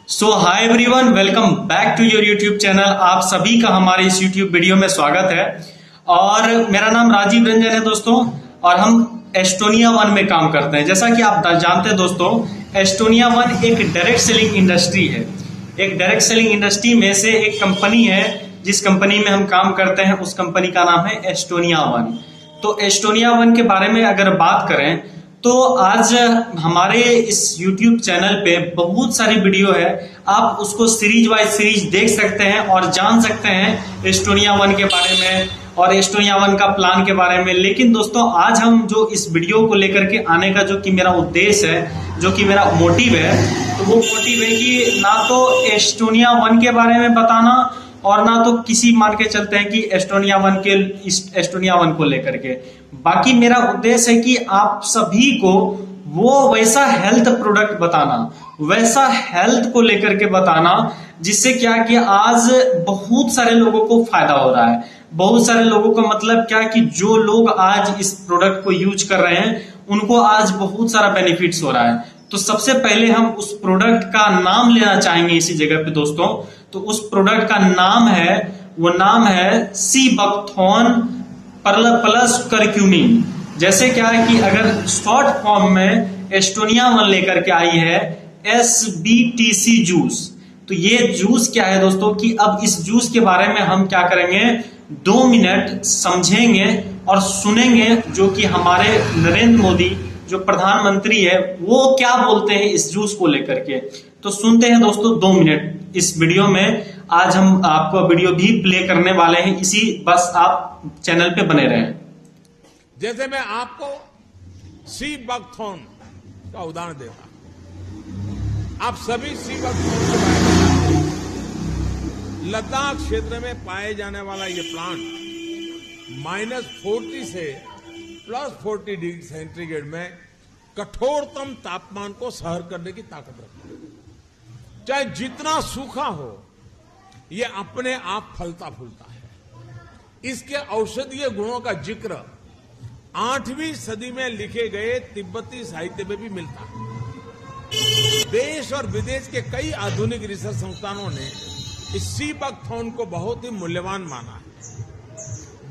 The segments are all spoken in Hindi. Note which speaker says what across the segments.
Speaker 1: Hi everyone, welcome back to your YouTube channel. आप सभी का हमारे इस यूट्यूब वीडियो में स्वागत है। और मेरा नाम राजीव रंजन है दोस्तों, और हम एस्टोनिया वन में काम करते हैं। जैसा कि आप जानते हैं दोस्तों, एस्टोनिया वन एक डायरेक्ट सेलिंग इंडस्ट्री है। एक डायरेक्ट सेलिंग इंडस्ट्री में से एक कंपनी है, जिस कंपनी में हम काम करते हैं उस कंपनी का नाम है एस्टोनिया वन। तो एस्टोनिया वन के बारे में अगर बात करें तो आज हमारे इस YouTube चैनल पे बहुत सारी वीडियो है। आप उसको सीरीज वाइज सीरीज देख सकते हैं और जान सकते हैं एस्टोनिया वन के बारे में और एस्टोनिया वन का प्लान के बारे में। लेकिन दोस्तों, आज हम जो इस वीडियो को लेकर के आने का जो कि मेरा उद्देश्य है, जो कि मेरा मोटिव है, तो वो मोटिव है कि ना तो एस्टोनिया वन के बारे में बताना और ना तो किसी मान के चलते हैं कि एस्टोनिया वन को लेकर के। बाकी मेरा उद्देश्य है कि आप सभी को वो वैसा हेल्थ प्रोडक्ट बताना, वैसा हेल्थ को लेकर के बताना, जिससे क्या कि आज बहुत सारे लोगों को फायदा हो रहा है। बहुत सारे लोगों का मतलब क्या कि जो लोग आज इस प्रोडक्ट को यूज कर रहे हैं उनको आज बहुत सारा बेनिफिट्स हो रहा है। तो सबसे पहले हम उस प्रोडक्ट का नाम लेना चाहेंगे इसी जगह पे दोस्तों। तो उस प्रोडक्ट का नाम है सीबकथॉर्न प्लस करक्यूमिन। जैसे क्या है कि अगर शॉर्ट फॉर्म में एस्टोनिया वन लेकर के आई है SBTC जूस। तो ये जूस क्या है दोस्तों कि अब इस जूस के बारे में हम क्या करेंगे, 2 मिनट समझेंगे और सुनेंगे, जो कि हमारे नरेंद्र मोदी जो प्रधानमंत्री है वो क्या बोलते हैं इस जूस को लेकर के। तो सुनते हैं दोस्तों 2 मिनट इस वीडियो में। आज हम आपको वीडियो भी प्ले करने वाले हैं, इसी बस आप चैनल पे बने रहें।
Speaker 2: जैसे मैं आपको सीबकथॉर्न का उदाहरण देता, आप सभी सीबकथॉर्न के बारे में जानते हैं। लद्दाख क्षेत्र में पाए जाने वाला ये प्लांट -40 से +40 डिग्री सेंटीग्रेड में कठोरतम तापमान को सहन करने की ताकत रखता है। चाहे जितना सूखा हो, ये अपने आप फलता फूलता है। इसके औषधीय गुणों का जिक्र 8वीं सदी में लिखे गए तिब्बती साहित्य में भी मिलता है। देश और विदेश के कई आधुनिक रिसर्च संस्थानों ने इस सीबकथॉर्न को बहुत ही मूल्यवान माना है।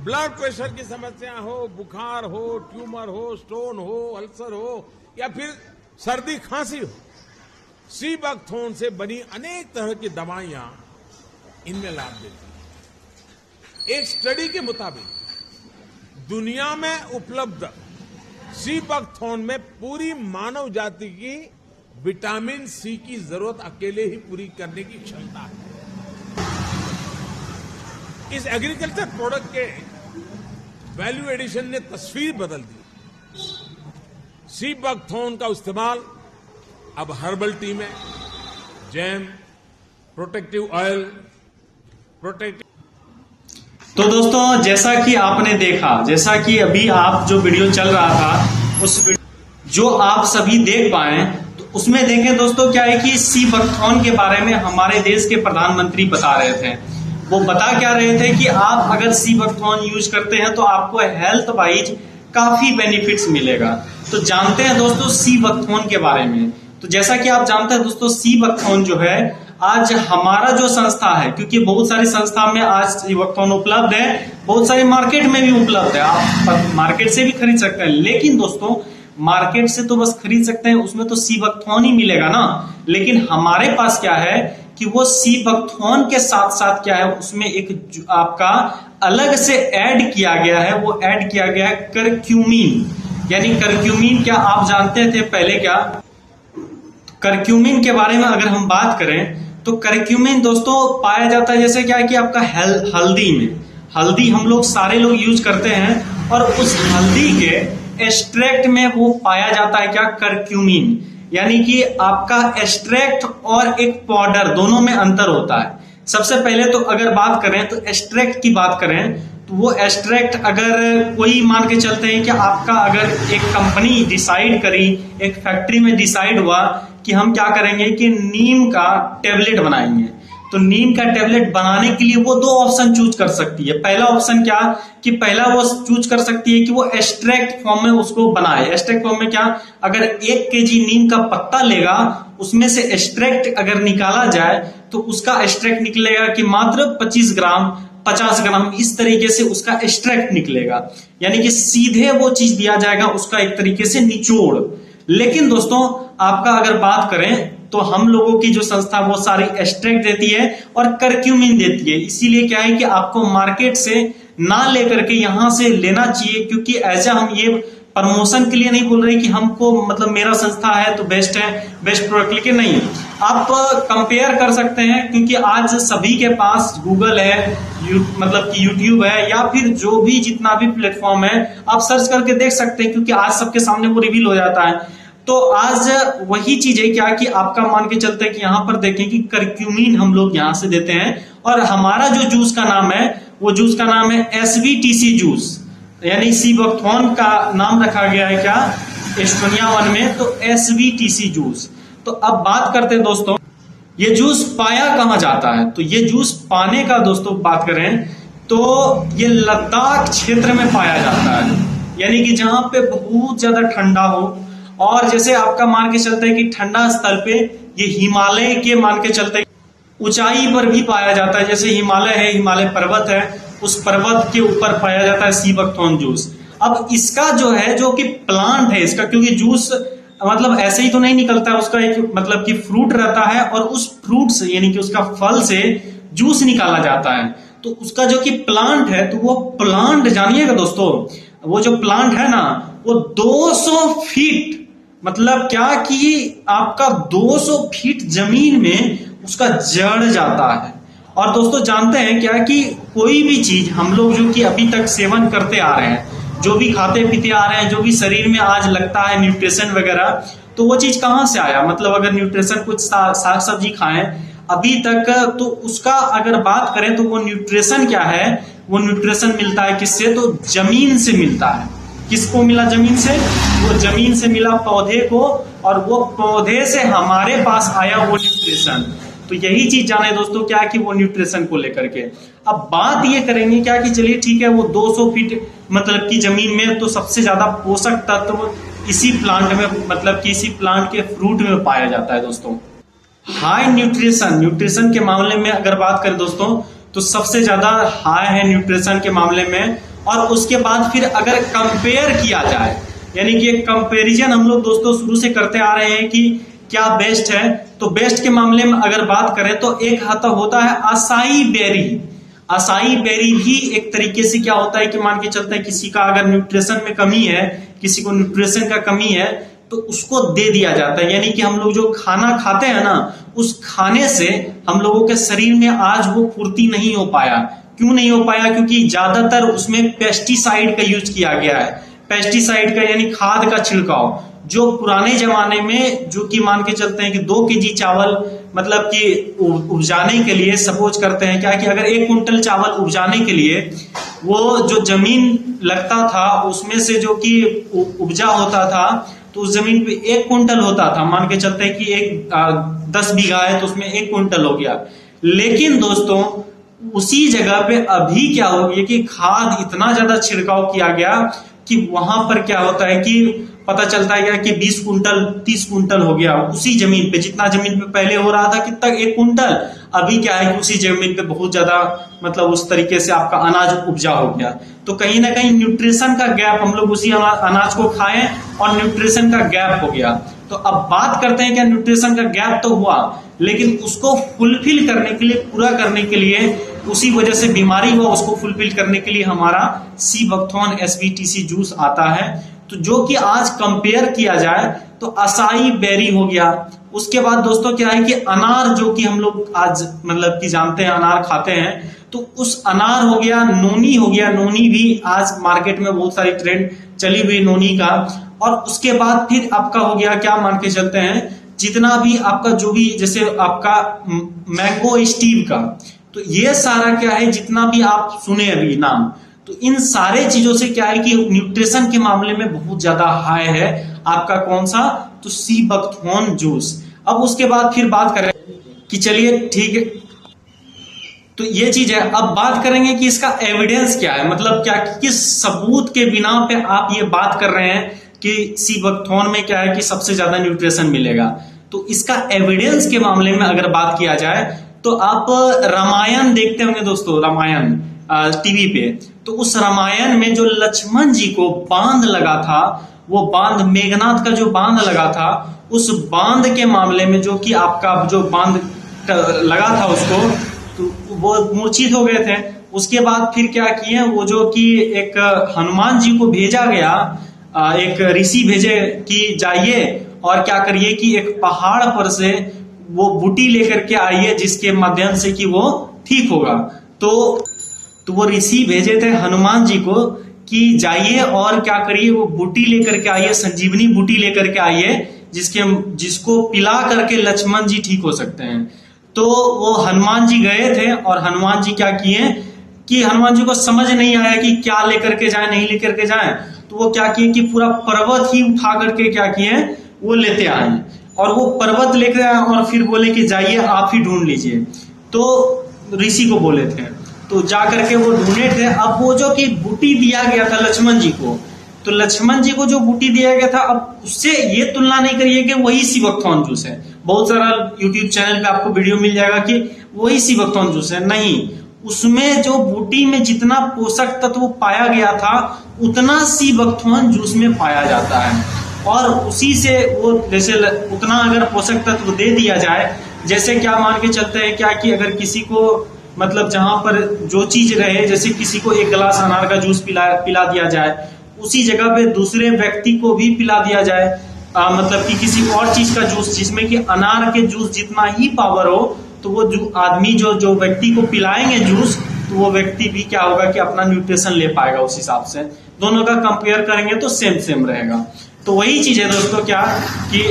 Speaker 2: ब्लड प्रेशर की समस्या हो, बुखार हो, ट्यूमर हो, स्टोन हो, अल्सर हो या फिर सर्दी खांसी हो, सीबकथॉर्न से बनी अनेक तरह की दवाइयां इनमें लाभ देती हैं। एक स्टडी के मुताबिक दुनिया में उपलब्ध सीबकथॉर्न में पूरी मानव जाति की विटामिन सी की जरूरत अकेले ही पूरी करने की क्षमता है। इस एग्रीकल्चर प्रोडक्ट के वैल्यू एडिशन ने तस्वीर बदल दी। सीबकथॉर्न का इस्तेमाल अब हर्बल टी में, जैम, प्रोटेक्टिव ऑयल,
Speaker 1: तो दोस्तों, जैसा कि आपने देखा, जैसा कि अभी आप जो वीडियो चल रहा था उस जो आप सभी देख पाए, तो उसमें देखें दोस्तों क्या है कि सीबकथॉर्न के बारे में हमारे देश के प्रधानमंत्री बता रहे थे। वो बता क्या रहे थे कि आप अगर सीबकथॉर्न यूज करते हैं तो आपको हेल्थ वाइज काफी बेनिफिट्स मिलेगा। तो जानते हैं दोस्तों सीबकथॉर्न के बारे में। तो जैसा कि आप जानते हैं दोस्तों, सीबकथॉर्न जो है आज हमारा जो संस्था है, क्योंकि बहुत सारी संस्था में आज सीबकथॉर्न उपलब्ध है, बहुत सारी मार्केट में भी उपलब्ध है, आप मार्केट से भी खरीद सकते हैं। लेकिन दोस्तों, मार्केट से तो बस खरीद सकते हैं, उसमें तो सीबकथॉर्न ही मिलेगा ना। लेकिन हमारे पास क्या है कि वो सीबकथॉर्न के साथ साथ क्या है, उसमें एक आपका अलग से ऐड किया गया है, वो ऐड किया गया है करक्यूमिन। यानी करक्यूमिन क्या आप जानते थे पहले क्या? करक्यूमिन के बारे में अगर हम बात करें तो करक्यूमिन दोस्तों पाया जाता है, जैसे क्या है कि आपका हल्दी में, हल्दी हम लोग सारे लोग यूज करते हैं, और उस हल्दी के एक्सट्रैक्ट में वो पाया जाता है क्या, करक्यूमिन। यानी कि आपका एक्सट्रैक्ट और एक पाउडर दोनों में अंतर होता है। सबसे पहले तो अगर बात करें तो एक्सट्रैक्ट की बात करें तो वो एक्सट्रैक्ट अगर कोई मान के चलते हैं कि आपका अगर एक कंपनी डिसाइड करी, एक फैक्ट्री में डिसाइड हुआ कि हम क्या करेंगे कि नीम का टेबलेट बनाएंगे, तो नीम का टेबलेट बनाने के लिए वो 2 ऑप्शन चूज कर सकती है। पहला ऑप्शन क्या कि पहला वो चूज कर सकती है कि वो एक्सट्रैक्ट फॉर्म में उसको बनाए। एक्सट्रैक्ट फॉर्म में क्या, अगर 1 केजी नीम का पत्ता लेगा, उसमें से एक्सट्रैक्ट अगर निकाला जाए तो उसका एक्सट्रैक्ट निकलेगा कि मात्र 25 ग्राम 50 ग्राम, इस तरीके से उसका एक्सट्रैक्ट निकलेगा, यानी कि सीधे वो चीज दिया जाएगा उसका एक तरीके से निचोड़। लेकिन दोस्तों आपका अगर बात करें तो हम लोगों की जो संस्था वो सारी एक्सट्रैक्ट देती है और करक्यूमिन देती है। इसीलिए क्या है कि आपको मार्केट से ना लेकर के यहां से लेना चाहिए, क्योंकि ऐसा हम ये प्रमोशन के लिए नहीं बोल रहे कि हमको मतलब मेरा संस्था है तो बेस्ट है, बेस्ट प्रोडक्ट, लेकिन नहीं, आप कंपेयर कर सकते हैं, क्योंकि आज सभी के पास गूगल है, मतलब कि यूट्यूब है, या फिर जो भी जितना भी प्लेटफॉर्म है आप सर्च करके देख सकते हैं, क्योंकि आज सबके सामने वो रिवील हो जाता है। तो आज वही चीज है क्या कि आपका मान के चलते हैं कि यहाँ पर देखें कि करक्यूमिन हम लोग यहाँ से देते हैं, और हमारा जो जूस का नाम है वो जूस का नाम है SVTC जूस, यानी सीबकथॉर्न का नाम रखा गया है क्या एस्टोनिया 1 में, तो SVTC जूस। तो अब बात करते हैं दोस्तों ये जूस पाया कहाँ जाता है। तो ये जूस पाने का दोस्तों बात करें तो ये लद्दाख क्षेत्र में पाया जाता है, यानी कि जहां पे बहुत ज्यादा ठंडा हो, और जैसे आपका मान के चलते हैं कि ठंडा स्थल पे ये हिमालय के मान के चलते ऊंचाई पर भी पाया जाता है, जैसे हिमालय है, हिमालय पर्वत है, उस पर्वत के ऊपर पाया जाता है सीबकथॉर्न जूस। अब इसका जो है जो कि प्लांट है इसका, क्योंकि जूस मतलब ऐसे ही तो नहीं निकलता है, उसका एक मतलब कि फ्रूट रहता है, और उस फ्रूट से यानी कि उसका फल से जूस निकाला जाता है। तो उसका जो कि प्लांट है, तो वो प्लांट जानिएगा दोस्तों, वो जो प्लांट है ना वो 200 फीट, मतलब क्या कि आपका 200 फीट जमीन में उसका जड़ जाता है। और दोस्तों जानते हैं क्या कि कोई भी चीज हम लोग जो कि अभी तक सेवन करते आ रहे हैं, जो भी खाते पीते आ रहे हैं, जो भी शरीर में आज लगता है न्यूट्रिशन वगैरह, तो वो चीज कहाँ से आया, मतलब अगर न्यूट्रिशन कुछ साग सब्जी खाएं अभी तक, तो उसका अगर बात करें तो वो न्यूट्रिशन क्या है, वो न्यूट्रिशन मिलता है किससे, तो जमीन से मिलता है। किसको मिला, जमीन से, वो जमीन से मिला पौधे को, और वो पौधे से हमारे पास आया वो न्यूट्रिशन। तो यही चीज जाने दोस्तों क्या कि वो न्यूट्रिशन को लेकर के अब बात ये करेंगे क्या कि चलिए ठीक है, वो 200 फीट मतलब की जमीन में तो सबसे ज्यादा पोषक तत्व इसी प्लांट में, मतलब कि इसी प्लांट के फ्रूट में पाया जाता है दोस्तों। हाई न्यूट्रिशन के मामले में अगर बात करें दोस्तों तो सबसे ज्यादा हाई है न्यूट्रिशन के मामले में। और उसके बाद फिर अगर कंपेयर किया जाए, यानी कि एक कंपैरिजन हम लोग दोस्तों शुरू से करते आ रहे हैं कि क्या बेस्ट है, तो बेस्ट के मामले में अगर बात करें तो एक हाथ होता है असाई बेरी। असाई बेरी भी एक तरीके से क्या होता है कि मान के चलते हैं किसी का अगर न्यूट्रिशन में कमी है, किसी को न्यूट्रिशन का कमी है, तो उसको दे दिया जाता है। यानी कि हम लोग जो खाना खाते हैं ना, उस खाने से हम लोगों के शरीर में आज वो पूर्ति नहीं हो पाया। क्यों नहीं हो पाया, क्योंकि ज्यादातर उसमें पेस्टिसाइड का यूज किया गया है। पेस्टिसाइड का यानी खाद का छिड़काव, जो पुराने जमाने में जो कि मान के चलते हैं कि 2 केजी चावल मतलब कि उपजाने के लिए, सपोज करते हैं क्या कि अगर 1 कुंटल चावल उपजाने के लिए वो जो जमीन लगता था उसमें से जो कि उपजा होता था, तो उस जमीन पे 1 कुंटल होता था। मान के चलते हैं कि 10 बीघा है तो उसमें 1 कुंटल हो गया। लेकिन दोस्तों उसी जगह पे अभी क्या हो गया कि खाद इतना ज्यादा छिड़काव किया गया कि वहां पर क्या होता है कि पता चलता है कि 20 कुंटल 30 कुंटल हो गया उसी जमीन पे। जितना जमीन पे पहले हो रहा था कितना 1 कुंटल, अभी क्या है कि उसी जमीन पे बहुत ज्यादा मतलब उस तरीके से आपका अनाज उपजा हो गया। तो कहीं ना कहीं न्यूट्रिशन का गैप, हम लोग उसी अनाज को खाएं और न्यूट्रिशन का गैप हो गया। तो अब बात करते हैं क्या न्यूट्रिशन का गैप तो हुआ, लेकिन उसको फुलफिल करने के लिए, पूरा करने के लिए, उसी वजह से बीमारी हुआ, उसको फुलफिल करने के लिए हमारा सीबकथॉर्न SVTC जूस आता है। तो जो कि आज कंपेयर किया जाए तो असाई बेरी हो गया। उसके बाद दोस्तों क्या है कि अनार, जो कि हम लोग आज मतलब कि जानते हैं अनार खाते हैं, तो उस अनार हो गया, नोनी हो गया। नोनी भी आज मार्केट में बहुत सारी ट्रेंड चली हुई नोनी का। और उसके बाद फिर आपका हो गया क्या, मान के चलते हैं जितना भी आपका जो भी, जैसे आपका मैंगो स्टीव का, तो ये सारा क्या है जितना भी आप सुने अभी नाम, तो इन सारे चीजों से क्या है कि न्यूट्रिशन के मामले में बहुत ज्यादा हाई है आपका कौन सा, तो सीबकथॉर्न जूस। अब उसके बाद फिर बात करें कि चलिए ठीक है, तो ये चीज है। अब बात करेंगे कि इसका एविडेंस क्या है, मतलब क्या किस सबूत के बिना पे आप ये बात कर रहे हैं कि सी बकथॉर्न में क्या है कि सबसे ज्यादा न्यूट्रिशन मिलेगा। तो इसका एविडेंस के मामले में अगर बात किया जाए तो आप रामायण देखते होंगे दोस्तों, रामायण टीवी पे। तो उस रामायण में जो लक्ष्मण जी को बांध लगा था, वो बांध मेघनाथ का जो बांध लगा था, उस बांध के मामले में जो कि आपका जो बांध लगा था उसको, तो वो मूर्छित हो गए थे। उसके बाद फिर क्या किए, वो जो कि एक हनुमान जी को भेजा गया, एक ऋषि भेजे कि जाइए और क्या करिए कि एक पहाड़ पर से वो बूटी लेकर के आइए जिसके माध्यम से कि वो ठीक होगा। तो वो ऋषि भेजे थे हनुमान जी को कि जाइए और क्या करिए, वो बूटी लेकर के आइए, संजीवनी बूटी लेकर के आइए जिसको पिला करके लक्ष्मण जी ठीक हो सकते हैं। तो वो हनुमान जी गए थे और हनुमान जी क्या किए कि हनुमान जी को समझ नहीं आया कि क्या लेकर के जाए नहीं लेकर के जाए। तो वो क्या किए कि पूरा पर्वत ही उठा करके क्या किए, वो लेते आए और वो पर्वत लेकर आए और फिर बोले कि जाइए आप ही ढूंढ लीजिए। तो ऋषि को बोले थे, तो जा करके वो ढूंढे थे। अब वो जो कि बूटी दिया गया था लक्ष्मण जी को, तो लक्ष्मण जी को जो बूटी दिया गया था, अब उससे ये तुलना नहीं करिए कि वही सी बकथॉर्न जूस है। बहुत सारा यूट्यूब चैनल पे आपको वीडियो मिल जाएगा कि वही सी बकथॉर्न जूस है, नहीं। उसमें जो बूटी में जितना पोषक तत्व पाया गया था उतना सी बकथॉर्न जूस में पाया जाता है। और उसी से वो जैसे उतना अगर पोषक तत्व दे दिया जाए, जैसे क्या मान के चलते हैं क्या कि अगर किसी को मतलब जहां पर जो चीज रहे, जैसे किसी को एक गिलास अनार का जूस पिला दिया जाए, उसी जगह पे दूसरे व्यक्ति को भी पिला दिया जाए, मतलब कि किसी और चीज का जूस जिसमें कि अनार के जूस जितना ही पावर हो, तो वो जो आदमी जो व्यक्ति को पिलाएंगे जूस, तो वो व्यक्ति भी क्या होगा कि अपना न्यूट्रिशन ले पाएगा। उस हिसाब से दोनों का कंपेयर करेंगे तो सेम रहेगा। तो वही चीज है दोस्तों क्या कि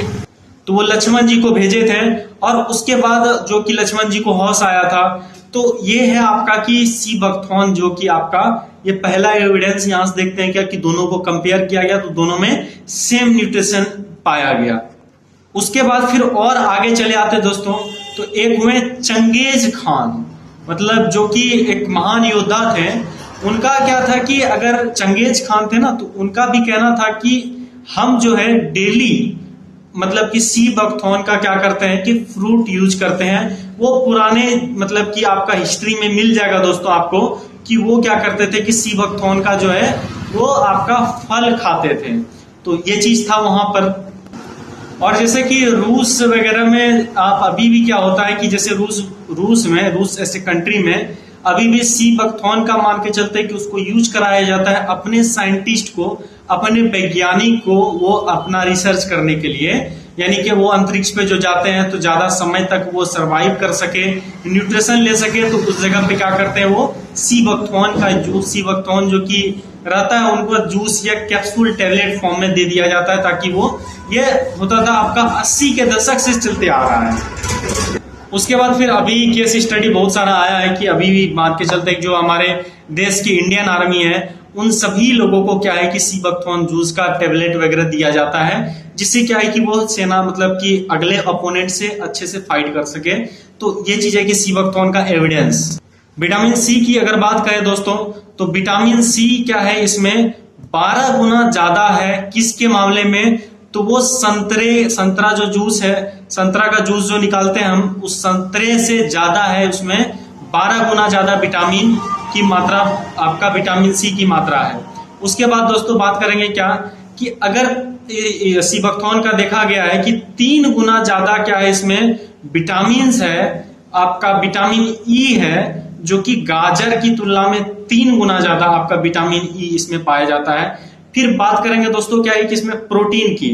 Speaker 1: तो वो लक्ष्मण जी को भेजे थे और उसके बाद जो कि लक्ष्मण जी को होश आया था। तो ये है आपका कि सी बकथॉर्न जो कि आपका ये पहला एविडेंस यहां से देखते हैं क्या कि दोनों को कंपेयर किया गया तो दोनों में सेम न्यूट्रिशन पाया गया। उसके बाद फिर और आगे चले आते दोस्तों, तो एक हुए चंगेज खान, मतलब जो कि एक महान योद्धा थे। उनका क्या था कि अगर चंगेज खान थे ना, तो उनका भी कहना था कि हम जो है डेली मतलब कि सी बकथॉर्न का क्या करते हैं कि फ्रूट यूज करते हैं। वो पुराने मतलब कि आपका हिस्ट्री में मिल जाएगा दोस्तों आपको कि वो क्या करते थे कि सी बकथॉर्न का जो है वो आपका फल खाते थे। तो ये चीज था वहां पर। और जैसे कि रूस वगैरह में आप अभी भी क्या होता है कि जैसे रूस ऐसे कंट्री में अभी भी सी बकथॉर्न का मान के चलते हैं कि उसको यूज कराया जाता है अपने साइंटिस्ट को, अपने वैज्ञानिक को, वो अपना रिसर्च करने के लिए, यानी कि वो अंतरिक्ष पे जो जाते हैं तो ज्यादा समय तक वो सरवाइव कर सके, न्यूट्रिशन ले सके, तो उस जगह पे क्या करते हैं वो सी बकथॉर्न का जूस, सी बकथॉर्न जो कि रहता है उनको जूस या कैप्सूल टैबलेट फॉर्म में दे दिया जाता है, ताकि वो ये होता था आपका 80 के दशक से चलते आ रहा है। उसके बाद फिर अभी केस स्टडी बहुत सारा आया है कि अभी भी मान के चलते जो हमारे देश की इंडियन आर्मी है उन सभी लोगों को क्या है कि सी बकथॉर्न जूस का टेबलेट वगैरह दिया जाता है, जिससे क्या है कि वो सेना मतलब कि अगले अपोनेंट से अच्छे से फाइट कर सके। तो ये चीज है कि सी बकथॉर्न का एविडेंस। विटामिन सी की अगर बात करें दोस्तों, तो विटामिन सी क्या है इसमें 12 गुना ज्यादा है। किसके मामले में? तो वो संतरा जो जूस है, संतरा का जूस जो निकालते हैं हम, उस संतरे से ज्यादा है, उसमें 12 गुना ज्यादा विटामिन की मात्रा, आपका विटामिन सी की मात्रा है। उसके बाद दोस्तों बात करेंगे क्या कि अगर सी बकथॉर्न का देखा गया है कि 3 गुना ज्यादा क्या है इसमें विटामिन है, आपका विटामिन ई है, जो कि गाजर की तुलना में 3 गुना ज्यादा आपका विटामिन ई इसमें पाया जाता है। फिर बात करेंगे दोस्तों क्या है कि इसमें प्रोटीन की।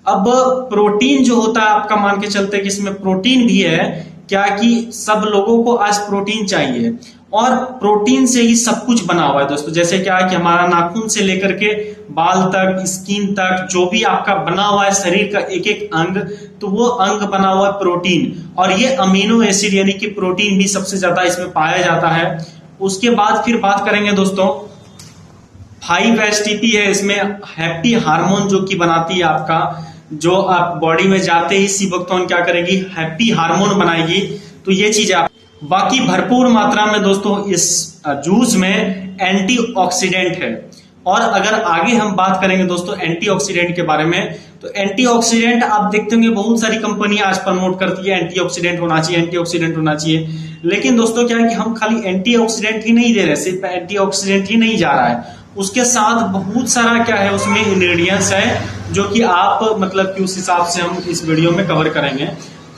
Speaker 1: अब प्रोटीन जो होता है आपका मान के चलते कि इसमें प्रोटीन भी है, क्या कि सब लोगों को आज प्रोटीन चाहिए और प्रोटीन से ही सब कुछ बना हुआ है दोस्तों। जैसे क्या है कि हमारा नाखून से लेकर के बाल तक, स्किन तक, जो भी आपका बना हुआ है शरीर का एक एक अंग, तो वो अंग बना हुआ है प्रोटीन। और ये अमीनो एसिड यानी कि प्रोटीन भी सबसे ज्यादा इसमें पाया जाता है। उसके बाद फिर बात करेंगे दोस्तों 5-HTP है इसमें, हैप्पी हार्मोन जो कि बनाती है आपका, जो आप बॉडी में जाते ही सी बकथॉर्न क्या करेगी, हैप्पी हार्मोन बनाएगी। तो ये चीज है। बाकी भरपूर मात्रा में दोस्तों इस जूस में एंटीऑक्सीडेंट है। और अगर आगे हम बात करेंगे दोस्तों एंटीऑक्सीडेंट के बारे में, तो एंटीऑक्सीडेंट आप देखते होंगे बहुत सारी कंपनी आज प्रमोट करती है एंटीऑक्सीडेंट होना चाहिए, एंटीऑक्सीडेंट होना चाहिए। लेकिन दोस्तों क्या है कि हम खाली एंटीऑक्सीडेंट ही नहीं दे रहे, सिर्फ एंटीऑक्सीडेंट ही नहीं जा रहा है, उसके साथ बहुत सारा क्या है उसमें इंग्रेडिएंट्स है जो कि आप मतलब कि उस हिसाब से हम इस वीडियो में कवर करेंगे।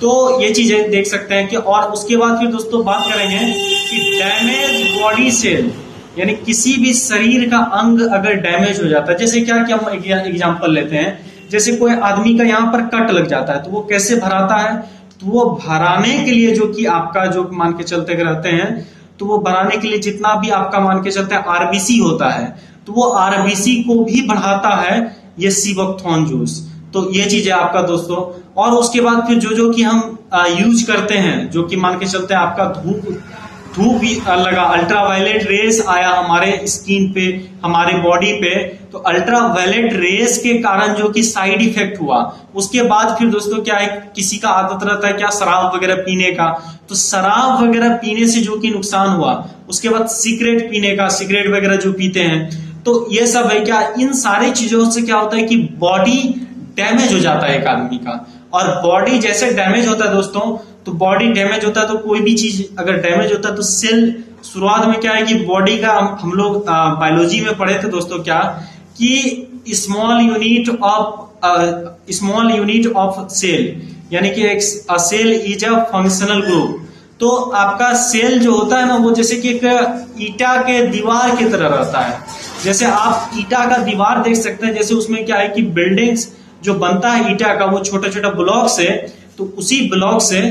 Speaker 1: तो ये चीजें देख सकते हैं कि, और उसके बाद फिर दोस्तों बात करेंगे कि डैमेज बॉडी सेल, यानी किसी भी शरीर का अंग अगर डैमेज हो जाता है, जैसे क्या कि हम एग्जांपल लेते हैं, जैसे कोई आदमी का यहाँ पर कट लग जाता है तो वो कैसे भराता है, तो वो भराने के लिए जो कि आपका जो मान के चलते रहते हैं, तो वो भराने के लिए जितना भी आपका मान के चलते हैं आरबीसी होता है, तो वो आरबीसी को भी बढ़ाता है ये सीबकथॉर्न जूस। तो ये चीज है आपका दोस्तों। और उसके बाद फिर जो कि हम यूज करते हैं, जो कि मान के चलते हैं आपका धूप लगा, अल्ट्रावायलेट रेस आया हमारे स्किन पे, हमारे बॉडी पे, तो अल्ट्रावायलेट रेस के कारण जो कि साइड इफेक्ट हुआ। उसके बाद फिर दोस्तों क्या है, किसी का आदत रहता है क्या शराब वगैरह पीने का, तो शराब वगैरह पीने से जो कि नुकसान हुआ, उसके बाद सिगरेट पीने का, सिगरेट वगैरह जो पीते हैं, तो ये सब है क्या, इन सारी चीजों से क्या होता है कि बॉडी डैमेज हो जाता है एक आदमी का। और बॉडी जैसे डैमेज होता है दोस्तों, तो बॉडी डैमेज होता है तो कोई भी चीज अगर डैमेज होता है तो सेल, शुरुआत में क्या है कि बॉडी का हम लोग बायोलॉजी में पढ़े थे दोस्तों क्या, कि स्मॉल यूनिट ऑफ सेल, यानी कि एक cell is a functional group. तो आपका सेल जो होता है ना, वो जैसे कि एक ईटा के दीवार की तरह रहता है। जैसे आप ईटा का दीवार देख सकते हैं, जैसे उसमें क्या है कि बिल्डिंग्स जो बनता है ईटा का, वो छोटा छोटा ब्लॉक से, तो उसी ब्लॉक से,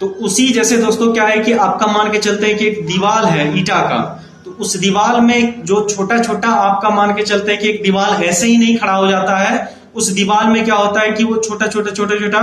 Speaker 1: तो उसी जैसे दोस्तों क्या है कि आपका मान के चलते हैं कि एक दीवार है ईटा का, तो उस दीवार में जो छोटा छोटा आपका मान के चलते हैं कि एक दीवार ऐसे ही नहीं खड़ा हो जाता है, उस दीवार में क्या होता है कि वो छोटा छोटा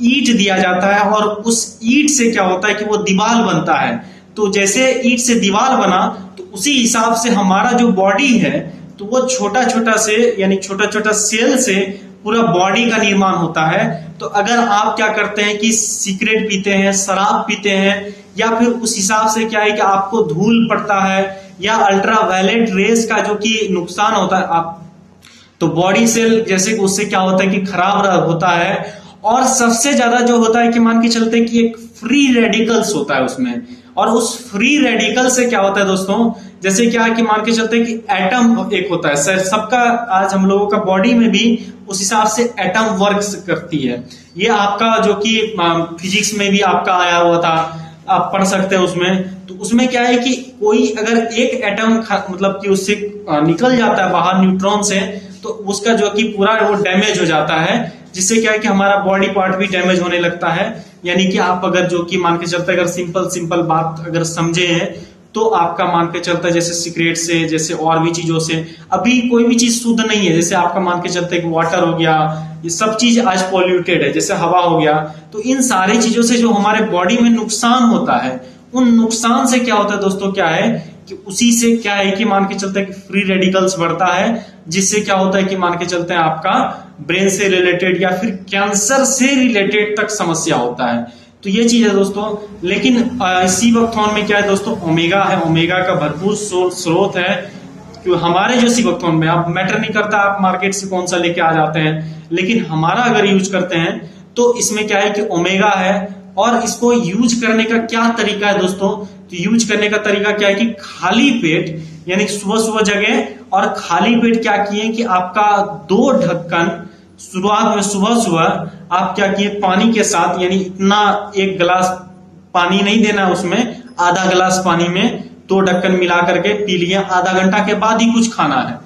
Speaker 1: ईंट दिया जाता है, और उस ईंट से क्या होता है कि वो दीवार बनता है। तो जैसे ईंट से दीवार बना, तो उसी हिसाब से हमारा जो बॉडी है, तो वो छोटा छोटा से, यानी छोटा छोटा सेल से पूरा बॉडी का निर्माण होता है। तो अगर आप क्या करते हैं कि सिगरेट पीते हैं, शराब पीते हैं, या फिर उस हिसाब से क्या है कि आपको धूल पड़ता है, या अल्ट्रावायलेट रेस का जो कि नुकसान होता है आप, तो बॉडी सेल जैसे कि उससे क्या होता है कि खराब होता है। और सबसे ज्यादा जो होता है कि मान के चलते हैं कि एक फ्री रेडिकल्स होता है उसमें, और उस फ्री रेडिकल से क्या होता है दोस्तों, जैसे क्या है कि मान के चलते हैं कि एटम एक होता है सबका, आज हम लोगों का बॉडी में भी उस हिसाब से एटम वर्क करती है। ये आपका जो कि फिजिक्स में भी आपका आया हुआ था, आप पढ़ सकते हैं उसमें। तो उसमें क्या है कि कोई अगर एक एटम मतलब कि उससे निकल जाता है बाहर न्यूट्रॉन से, तो उसका जो कि पूरा वो डैमेज हो जाता है, जिससे क्या है कि हमारा बॉडी पार्ट भी डैमेज होने लगता है। यानी कि आप अगर जो कि मान के चलते अगर सिंपल बात अगर समझे हैं, तो आपका मान के चलता है जैसे सिगरेट से, जैसे और भी चीजों से, अभी कोई भी चीज शुद्ध नहीं है। जैसे आपका मान के चलते कि वाटर हो गया, ये सब चीज आज पॉल्यूटेड है, जैसे हवा हो गया। तो इन सारी चीजों से जो हमारे बॉडी में नुकसान होता है, उन नुकसान से क्या होता है दोस्तों, क्या है कि उसी से क्या है कि मान के चलते हैं कि फ्री रेडिकल्स बढ़ता है, जिससे क्या होता है कि मान के चलते हैं आपका ब्रेन से रिलेटेड या फिर कैंसर से रिलेटेड तक समस्या होता है। तो ये चीज है दोस्तों। लेकिन सीबकथॉर्न में क्या है दोस्तों, ओमेगा है, ओमेगा का भरपूर स्रोत है। क्यों हमारे जो सीबकथॉर्न में, आप मैटर नहीं करता आप मार्केट से कौन सा लेके आ जाते हैं, लेकिन हमारा अगर यूज करते हैं तो इसमें क्या है कि ओमेगा है। और इसको यूज करने का क्या तरीका है दोस्तों, तो यूज करने का तरीका क्या है कि खाली पेट, यानी सुबह जगह और खाली पेट क्या किए कि आपका 2 ढक्कन शुरुआत में सुबह आप क्या किए पानी के साथ, यानी इतना 1 गिलास पानी नहीं देना, उसमें आधा गिलास पानी में 2 ढक्कन मिला करके पी लिया। आधा घंटा के बाद ही कुछ खाना है।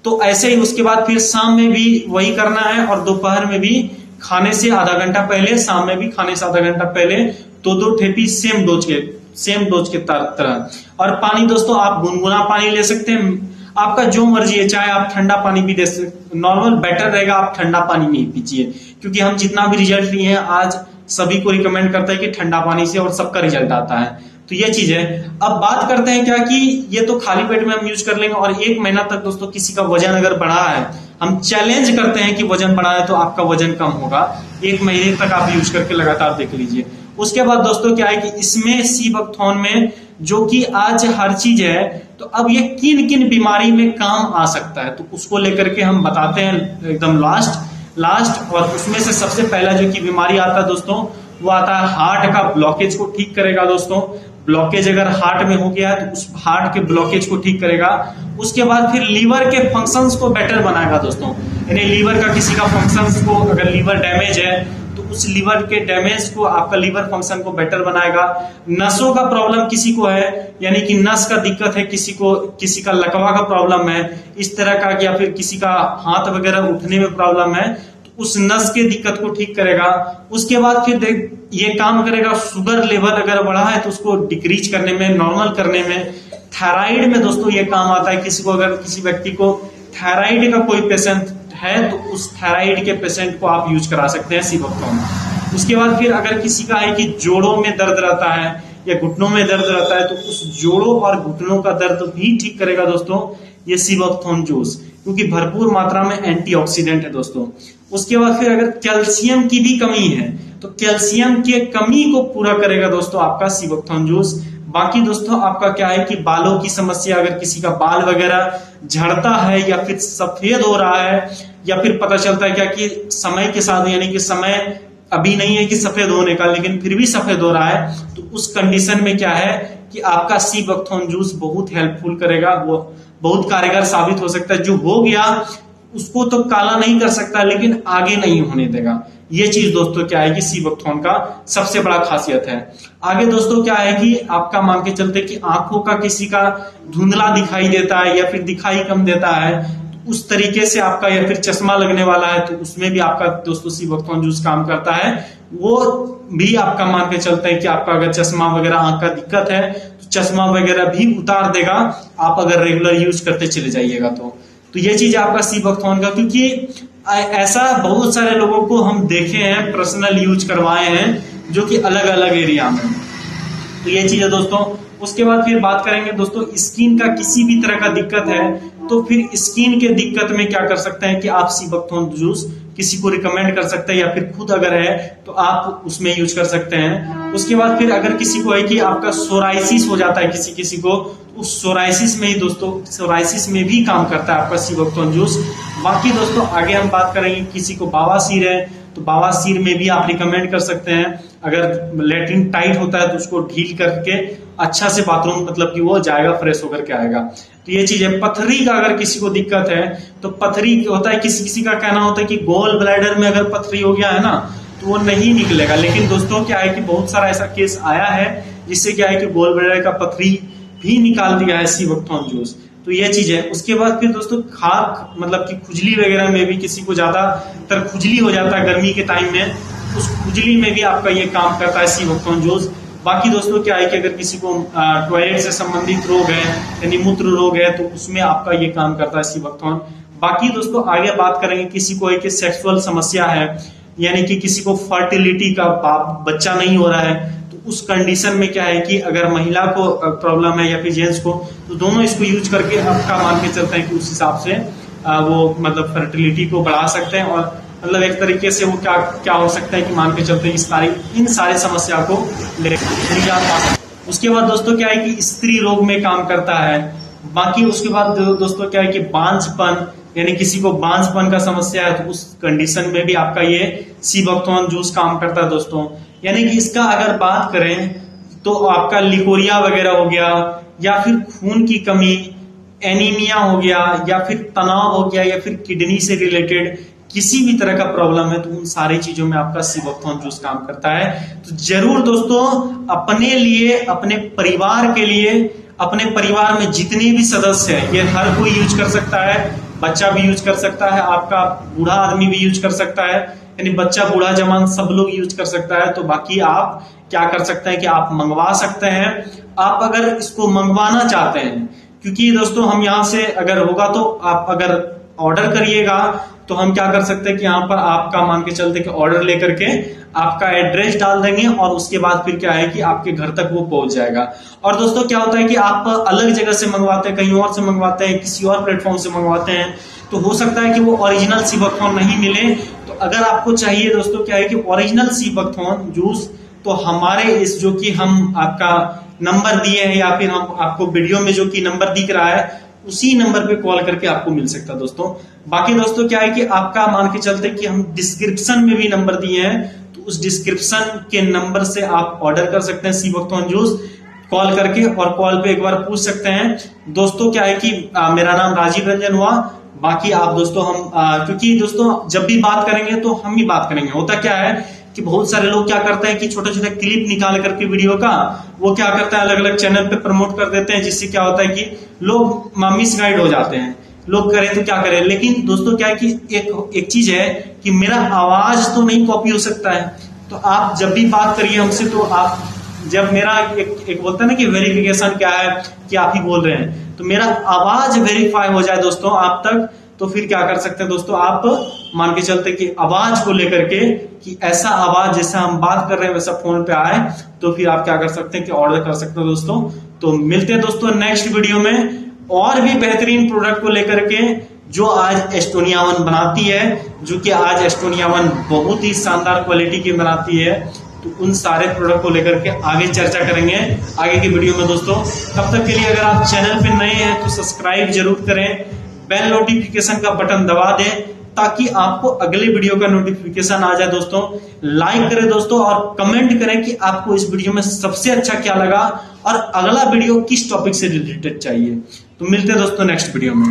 Speaker 1: तो ऐसे ही उसके बाद फिर शाम में भी वही करना है, और दोपहर में भी खाने से आधा घंटा पहले, शाम में भी खाने से आधा घंटा पहले 2 ठेपी सेम डोज के तरह। और पानी दोस्तों आप गुनगुना पानी ले सकते हैं, आपका जो मर्जी है, चाहे आप ठंडा पानी भी दे सकते, नॉर्मल बेटर रहेगा आप ठंडा पानी में ही पीजिए, क्योंकि हम जितना भी रिजल्ट लिए हैं आज सभी को रिकमेंड करता है कि ठंडा पानी से, और सबका रिजल्ट आता है। तो ये चीज है। अब बात करते हैं क्या कि ये तो खाली पेट में हम यूज कर लेंगे, और 1 महीना तक दोस्तों किसी का वजन अगर बढ़ा है, हम चैलेंज करते हैं कि वजन बढ़ा है तो आपका वजन कम होगा। 1 महीने तक आप यूज करके लगातार देख लीजिए। उसके बाद दोस्तों क्या है कि इसमें सीबकथॉर्न में जो कि आज हर चीज है, तो अब ये किन किन बीमारी में काम आ सकता है, तो उसको लेकर के हम बताते हैं एकदम लास्ट। और उसमें से सबसे पहला जो कि बीमारी आता है दोस्तों, वो आता है हार्ट का ब्लॉकेज को ठीक करेगा दोस्तों। ब्लॉकेज अगर हार्ट में हो गया है तो उस हार्ट के ब्लॉकेज को ठीक करेगा। उसके बाद फिर लीवर के फंक्शंस को बेटर बनाएगा दोस्तों, यानी लीवर का किसी का फंक्शंस को, अगर लीवर डैमेज है तो उस लीवर के डैमेज को, आपका लीवर फंक्शन को बेटर बनाएगा। नसों का प्रॉब्लम किसी को है, यानी कि नस का दिक्कत है किसी को, किसी का लकवा का प्रॉब्लम है इस तरह का, या फिर किसी का हाथ वगैरह उठने में प्रॉब्लम है, उस नस के दिक्कत को ठीक करेगा। उसके बाद फिर ये काम करेगा, शुगर लेवल अगर बढ़ा है तो उसको डिक्रीज करने में, नॉर्मल करने में। थायराइड में दोस्तों ये काम आता है, किसी को अगर किसी व्यक्ति को थायराइड का कोई पेशेंट है तो उस थायराइड के पेशेंट को आप यूज करा सकते हैं सीबकथॉर्न। उसके बाद फिर अगर किसी का है कि जोड़ों में दर्द रहता है या घुटनों में दर्द रहता है तो उस जोड़ों और घुटनों का दर्द भी ठीक करेगा दोस्तों ये सीबकथॉर्न जूस, क्योंकि भरपूर मात्रा में एंटीऑक्सीडेंट है दोस्तों। उसके बाद फिर अगर कैल्शियम की भी कमी है तो कैल्शियम की कमी को पूरा करेगा दोस्तों आपका सीबकथॉर्न जूस। बाकी दोस्तों आपका क्या है कि बालों की समस्या, अगर किसी का बाल वगैरह झड़ता है या फिर सफेद हो रहा है, या फिर पता चलता है क्या कि समय के साथ, यानी कि समय अभी नहीं है कि सफेद होने का लेकिन फिर भी सफेद हो रहा है, तो उस कंडीशन में क्या है कि आपका सीबकथॉर्न जूस बहुत हेल्पफुल करेगा, वो बहुत कारगर साबित हो सकता है। जो हो गया उसको तो काला नहीं कर सकता लेकिन आगे नहीं होने देगा। ये चीज दोस्तों क्या है कि सीबकथॉर्न का सबसे बड़ा खासियत है। आगे दोस्तों क्या है कि आपका मान के चलते कि आंखों का किसी का धुंधला दिखाई देता है या फिर दिखाई कम देता है, तो उस तरीके से आपका, या फिर चश्मा लगने वाला है तो उसमें भी आपका दोस्तों सीबकथॉर्न जूस काम करता है। वो भी आपका मान के चलते हैं कि आपका अगर चश्मा वगैरह आंख का दिक्कत है तो चश्मा वगैरह भी उतार देगा, आप अगर रेगुलर यूज करते चले जाइएगा तो ये चीज आपका सीबकथॉर्न का, क्योंकि ऐसा बहुत सारे लोगों को हम देखे हैं, पर्सनल यूज करवाए हैं जो कि अलग अलग एरिया में, तो ये चीज है दोस्तों। उसके बाद फिर बात करेंगे दोस्तों स्किन का, किसी भी तरह का दिक्कत है तो फिर स्किन के दिक्कत में क्या कर सकते हैं कि आप सीबकथॉर्न जूस किसी को रिकमेंड कर सकते हैं, या फिर खुद अगर है तो आप उसमें यूज कर सकते हैं। उसके बाद फिर अगर किसी को है कि आपका सोराइसिस हो जाता है किसी को, उस सोराइसिस में ही दोस्तों, सोराइसिस में भी काम करता है आपका सीबकथॉर्न जूस। बाकी दोस्तों आगे हम बात करेंगे, किसी को बवासीर है तो बवासीर में भी आप रिकमेंड कर सकते हैं। अगर लैट्रिन टाइट होता है तो उसको ढील करके अच्छा से बाथरूम, मतलब कि वो जाएगा, फ्रेश होकर के आएगा, तो ये चीज है। पथरी का अगर किसी को दिक्कत है तो पथरी होता है, किसी का कहना होता है कि गोल ब्लैडर में अगर पथरी हो गया है ना तो वो नहीं निकलेगा, लेकिन दोस्तों क्या है कि बहुत सारा ऐसा केस आया है जिससे क्या है कि गोल ब्लैडर का पथरी भी निकाल दिया है सीबकथॉर्न जूस, तो ये चीज है। उसके बाद फिर दोस्तों खाक, मतलब कि खुजली वगैरह में भी, किसी को ज्यादातर खुजली हो जाता है गर्मी के टाइम में, उस खुजली में भी आपका ये काम करता है सीबकथॉर्न जूस। बाकी दोस्तों क्या है कि अगर किसी को टॉयलेट से संबंधित रोग है, यानी मूत्र रोग है, तो उसमें आपका ये काम करता है सीबकथॉर्न। बाकी दोस्तों आगे बात करेंगे, किसी को एक सेक्सुअल समस्या है, यानी कि किसी को फर्टिलिटी का बच्चा नहीं हो रहा है, तो उस कंडीशन में क्या है कि अगर महिला को प्रॉब्लम है या फिर जेंट्स को, तो दोनों इसको यूज करके आपका मान के चलते हैं कि उस हिसाब से वो मतलब फर्टिलिटी को बढ़ा सकते हैं, और मतलब एक तरीके से वो क्या हो सकता है कि मान के चलते इन सारे समस्या को निजात पा सकते हैं। उसके बाद दोस्तों क्या है कि स्त्री रोग में काम करता है। बाकी उसके बाद दोस्तों क्या है कि बांझपन, यानी किसी को बांझपन का समस्या है तो उस कंडीशन में भी आपका ये सीबकथॉर्न जूस काम करता है दोस्तों। यानी कि इसका अगर बात करें तो आपका लिकोरिया वगैरह हो गया, या फिर खून की कमी, एनीमिया हो गया, या फिर तनाव हो गया, या फिर किडनी से रिलेटेड किसी भी तरह का प्रॉब्लम है, तो उन सारी चीजों में आपका सीबकथॉर्न जूस काम करता है। तो जरूर दोस्तों अपने लिए, अपने परिवार के लिए, अपने परिवार में जितने भी सदस्य हैं, ये हर कोई यूज कर सकता है, बच्चा भी यूज कर सकता है, आपका बूढ़ा आदमी भी यूज कर सकता है, यानी बच्चा बूढ़ा जवान सब लोग यूज कर सकता है। तो बाकी आप क्या कर सकते हैं कि आप मंगवा सकते हैं, आप अगर इसको मंगवाना चाहते हैं, क्योंकि दोस्तों हम यहाँ से अगर होगा तो आप अगर ऑर्डर करिएगा तो हम क्या कर सकते हैं कि यहाँ पर आपका मान के चलते कि ऑर्डर लेकर के आपका एड्रेस डाल देंगे, और उसके बाद फिर क्या है कि आपके घर तक वो पहुंच जाएगा। और दोस्तों क्या होता है कि आप अलग जगह से मंगवाते हैं, कहीं और से मंगवाते हैं, किसी और प्लेटफॉर्म से मंगवाते हैं, तो हो सकता है कि वो ओरिजिनल सीबकथॉर्न नहीं मिले। तो अगर आपको चाहिए दोस्तों क्या है कि ओरिजिनल सीबकथॉर्न जूस, तो हमारे इस जो कि हम आपका नंबर दिए हैं या फिर हम आपको वीडियो में जो कि नंबर दिख रहा है उसी नंबर पे कॉल करके आपको मिल सकता है दोस्तों। बाकी दोस्तों क्या है कि आपका मान के चलते कि हम डिस्क्रिप्शन में भी नंबर दिए हैं, तो उस डिस्क्रिप्शन के नंबर से आप ऑर्डर कर सकते हैं सी बकथॉर्न जूस कॉल करके, और कॉल पे एक बार पूछ सकते हैं। दोस्तों क्या है कि मेरा नाम राजीव रंजन हुआ। बाकी आप दोस्तों हम क्योंकि दोस्तों जब भी बात करेंगे तो हम ही बात करेंगे। होता क्या है कि बहुत सारे लोग क्या करते हैं कि छोटे छोटे क्लिप निकाल करके वीडियो का वो क्या करता है अलग अलग चैनल पे प्रमोट कर देते हैं, जिससे क्या होता है कि लोग मिसगाइड हो जाते हैं। लोग करें तो क्या करें, लेकिन दोस्तों क्या है कि एक चीज है कि मेरा आवाज तो नहीं कॉपी हो सकता है। तो आप जब भी बात करिए हमसे, तो आप जब मेरा एक बोलता है ना कि वेरिफिकेशन क्या है कि आप ही बोल रहे हैं, तो मेरा आवाज वेरीफाई हो जाए दोस्तों आप तक, तो फिर क्या कर सकते हैं दोस्तों, आप मान के चलते कि आवाज को लेकर के कि ऐसा आवाज जैसा हम बात कर रहे हैं वैसा फोन पे आए, तो फिर आप क्या कर सकते हैं कि ऑर्डर कर सकते हैं दोस्तों। तो मिलते हैं दोस्तों नेक्स्ट वीडियो में और भी बेहतरीन प्रोडक्ट को लेकर के, जो आज एस्टोनिया वन बनाती है, जो कि आज एस्टोनिया वन बहुत ही शानदार क्वालिटी की बनाती है। तो उन सारे प्रोडक्ट को लेकर के आगे चर्चा करेंगे आगे की वीडियो में दोस्तों। तब तक के लिए अगर आप चैनल पे नए हैं तो सब्सक्राइब जरूर करें, बेल नोटिफिकेशन का बटन दबा दें ताकि आपको अगले वीडियो का नोटिफिकेशन आ जाए दोस्तों। लाइक करें दोस्तों और कमेंट करें कि आपको इस वीडियो में सबसे अच्छा क्या लगा और अगला वीडियो किस टॉपिक से रिलेटेड चाहिए। तो मिलते हैं दोस्तों नेक्स्ट वीडियो में।